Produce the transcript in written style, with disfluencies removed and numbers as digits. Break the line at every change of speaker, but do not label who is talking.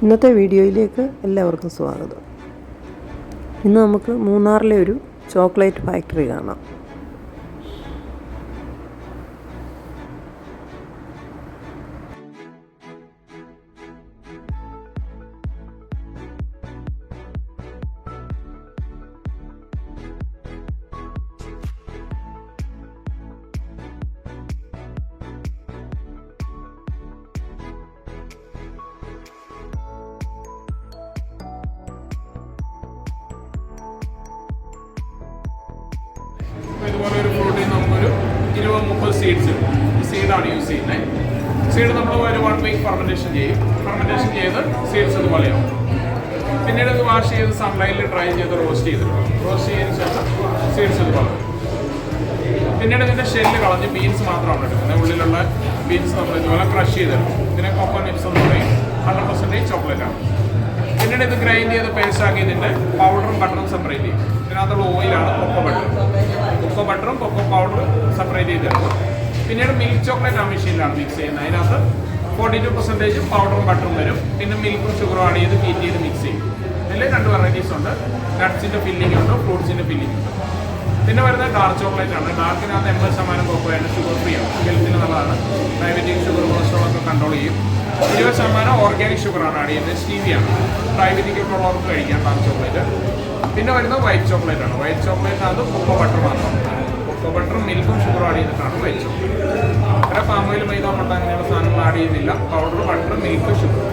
ഇന്നത്തെ വീഡിയോയിലേക്ക് എല്ലാവർക്കും സ്വാഗതം. ഇന്ന് നമുക്ക് മൂന്നാറിലെ ഒരു ചോക്ലേറ്റ് ഫാക്ടറി കാണാം.
ഇതുപോലെ ഒരു ഫ്രൂട്ടിൽ നമുക്കൊരു 20-30 സീഡ്സ് സീഡാണ് യൂസ് ചെയ്യുന്നത്. സീഡ് നമ്മൾ ഒരു 1 വീക്ക് ഫെർമെൻറ്റേഷൻ ചെയ്യും. ഫെർമെൻറ്റേഷൻ ചെയ്ത് സീഡ്സ് ഇതുപോലെയാവും. പിന്നീട് ഇത് വാഷ് ചെയ്ത് സൺലൈറ്റിൽ ഡ്രൈ ചെയ്ത് റോസ്റ്റ് ചെയ്തിട്ടുണ്ട്. റോസ്റ്റ് ചെയ്തതിന് ശേഷം സീഡ്സ് ഇതുപോലെ. പിന്നീട് ഇതിൻ്റെ ഷെല്ല് കളഞ്ഞ് ബീൻസ് മാത്രമാണ് എടുക്കുന്നത്. ഉള്ളിലുള്ള ബീൻസ് നമ്മൾ ഇതുപോലെ ക്രഷ് ചെയ്തെടുക്കും. ഇതിനെ കൊക്കോ നിപ്സ് എന്ന് പറയും. 100% ചോക്ലേറ്റാണ്. പിന്നീട് ഇത് ഗ്രൈൻഡ് ചെയ്ത് പേസ്റ്റ് ആക്കി ഇതിൻ്റെ പൗഡറും ബട്ടറും സെപ്പറേറ്റ് ചെയ്യും. ഇതിനകത്തുള്ള ഓയിലാണ് കൊക്കോ ബട്ടർ. കൊക്കോ ബട്ടറും കൊക്കോ പൗഡറും സെപ്പറേറ്റ് ചെയ്തെടുക്കും. പിന്നീട് മിൽക്ക് ചോക്ലേറ്റ് ആ മെഷീനിലാണ് മിക്സ് ചെയ്യുന്നത്. അതിനകത്ത് 42% പൗഡറും ബട്ടറും വരും. പിന്നെ മിൽക്കും ഷുഗറും ആഡ് ചെയ്ത് ഹീറ്റ് ചെയ്ത് മിക്സ് ചെയ്യും. ഇതിൽ 2 വെറൈറ്റീസ് ഉണ്ട്. നട്ട്സിൻ്റെ ഫില്ലിംഗ് ഉണ്ട്, ഫ്രൂട്ട്സിൻ്റെ ഫില്ലിംഗ് ഉണ്ട്. പിന്നെ വരുന്നത് ഡാർക്ക് ചോക്ലേറ്റ് ആണ്. ഡാർക്കിനകത്ത് 80% കൊക്കോയാണ്. ഷുഗർ ഫ്രീ ആണ്. ഹെൽത്തിന് നല്ലതാണ്. ഡയബറ്റിക് ഷുഗർ കൊളസ്ട്രോളൊക്കെ കൺട്രോൾ ചെയ്യും. 20% ഓർഗാനിക് ഷുഗറാണ് ആഡ് ചെയ്യുന്നത്. സ്റ്റീവിയാണ്. ഡയബറ്റിക് ഒക്കെ ഉള്ളവർക്ക് കഴിക്കാം ഡാർക്ക് ചോക്ലേറ്റ്. പിന്നെ വരുന്നത് വൈറ്റ് ചോക്ലേറ്റ് ആണ്. വൈറ്റ് ചോക്ലേറ്റിനകത്ത് കൊക്കോ ബട്ടർ മാത്രം. കൊക്കോ ബട്ടറും മിൽക്കും ഷുഗറും ആഡ് ചെയ്തിട്ടാണ് വൈറ്റ് ചോക്ലേറ്റ്. വേറെ പാം ഓയിൽ, മൈദ, മുട്ട അങ്ങനെയുള്ള സാധനങ്ങൾ ആഡ് ചെയ്യുന്നില്ല. Powder, butter, milk, sugar.